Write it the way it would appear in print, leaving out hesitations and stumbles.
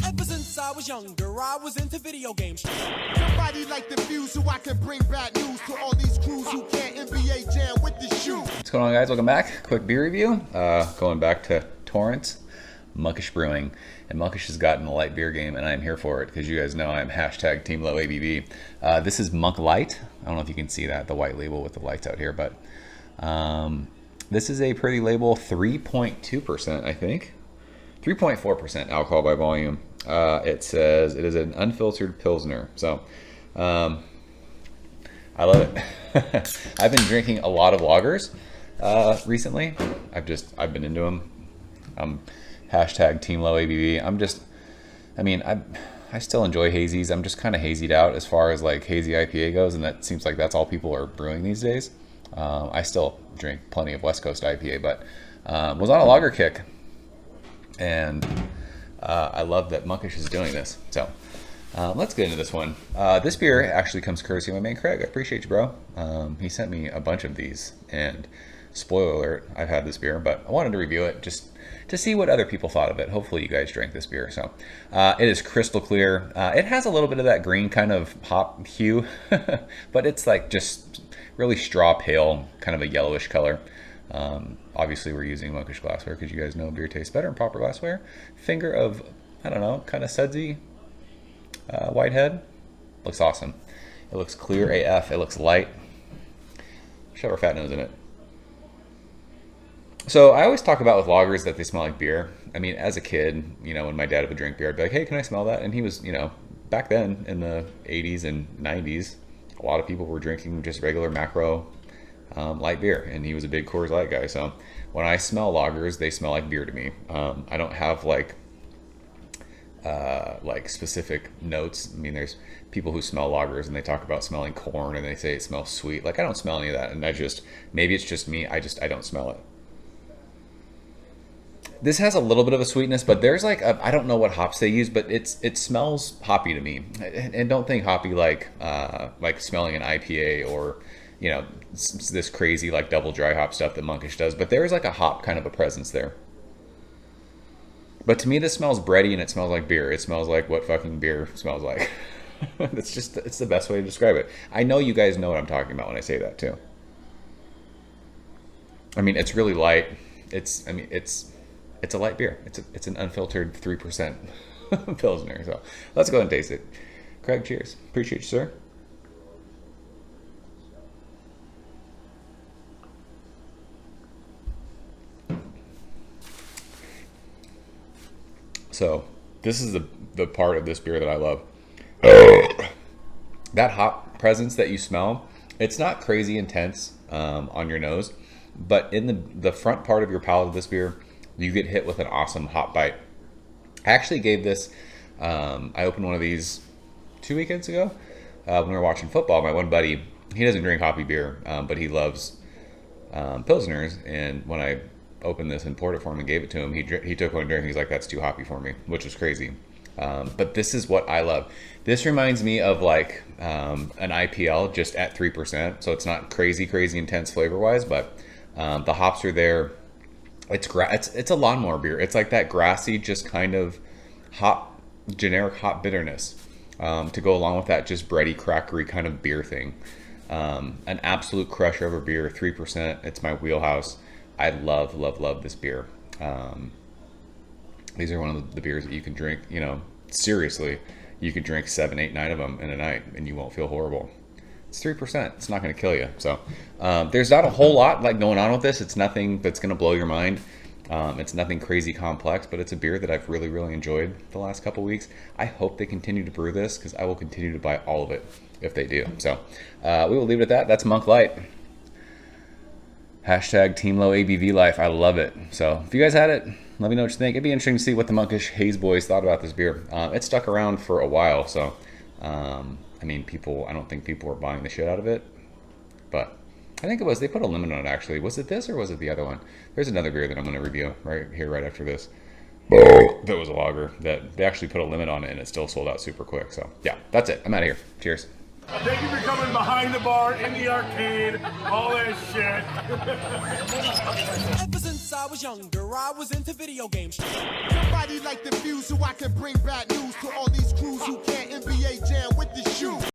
Ever since I was younger, I was into video games. Somebody like the Fuse so I can bring bad news to all these crews who can't NBA jam with the shoe. What's going on, guys? Welcome back. Quick beer review. Going back to Torrance, Monkish Brewing. And Monkish has gotten a light beer game, and I am here for it because you guys know I'm hashtag Team Low ABV. This is Monk Light. I don't know if you can see that, the white label with the lights out here, but this is a pretty label 3.2%, I think. 3.4% alcohol by volume. It says it is an unfiltered Pilsner. So I love it. I've been drinking a lot of lagers recently. I've been into them. Hashtag Team Low ABV. I still enjoy hazies. I'm just kind of hazied out as far as like hazy IPA goes, and that seems like that's all people are brewing these days. I still drink plenty of West Coast IPA, but was on a lager kick, and I love that Monkish is doing this. So let's get into this one. This beer actually comes courtesy of my man Craig. I appreciate you, bro. He sent me a bunch of these, and spoiler alert, I've had this beer, but I wanted to review it just to see what other people thought of it. Hopefully you guys drank this beer. So it is crystal clear. It has a little bit of that green kind of hop hue, but it's like just really straw pale, kind of a yellowish color. Obviously we're using Monkish glassware because you guys know beer tastes better in proper glassware. Finger of, I don't know, kind of sudsy white head. Looks awesome. It looks clear AF. It looks light. Shove our fat nose in it. So I always talk about with lagers that they smell like beer. I mean, as a kid, you know, when my dad would drink beer, I'd be like, hey, can I smell that? And he was, you know, back then in the 80s and 90s, a lot of people were drinking just regular macro light beer, and he was a big Coors Light guy. So when I smell lagers, they smell like beer to me. I don't have like specific notes. I mean, there's people who smell lagers and they talk about smelling corn and they say it smells sweet. Like, I don't smell any of that, and maybe it's just me. I don't smell it. This has a little bit of a sweetness, but there's like I don't know what hops they use, but it smells hoppy to me. And don't think hoppy like smelling an IPA or, you know, this crazy like double dry hop stuff that Monkish does. But there is like a hop kind of a presence there. But to me, this smells bready and it smells like beer. It smells like what fucking beer smells like. It's the best way to describe it. I know you guys know what I'm talking about when I say that too. I mean, it's really light. It's a light beer. It's an unfiltered 3% Pilsner. So let's go ahead and taste it. Craig, cheers. Appreciate you, sir. So this is the part of this beer that I love. That hop presence that you smell, it's not crazy intense on your nose, but in the front part of your palate of this beer, you get hit with an awesome hop bite. I actually gave this, I opened one of these 2 weekends ago when we were watching football. My one buddy, he doesn't drink hoppy beer, but he loves Pilsners. And when I opened this and poured it for him and gave it to him, he took one drink. He's like, that's too hoppy for me, which is crazy. But this is what I love. This reminds me of like an IPL just at 3%. So it's not crazy intense flavor-wise, but the hops are there. It's a lawnmower beer. It's like that grassy, just kind of generic hop bitterness to go along with that just bready, crackery kind of beer thing. An absolute crusher of a beer, 3%. It's my wheelhouse. I love this beer. These are one of the beers that you can drink, you know, seriously. You could drink 7, 8, 9 of them in a night and you won't feel horrible. It's 3%. It's not going to kill you. So there's not a whole lot like going on with this. It's nothing that's going to blow your mind. It's nothing crazy complex, but it's a beer that I've really enjoyed the last couple weeks. I hope they continue to brew this because I will continue to buy all of it if they do. So we will leave it at that. That's Monk Light. Hashtag Team Low ABV Life. I love it. So if you guys had it, let me know what you think. It'd be interesting to see what the Monkish Haze Boys thought about this beer. It stuck around for a while, so I mean, I don't think people were buying the shit out of it, but I think they put a limit on it actually. Was it this or was it the other one? There's another beer that I'm going to review right after this. That was a lager that they actually put a limit on it and it still sold out super quick. So yeah, that's it. I'm out of here. Cheers. Thank you for coming behind the bar, in the arcade, all that shit. Ever since I was younger, I was into video games. Somebody like the Fuse so I can bring bad news to all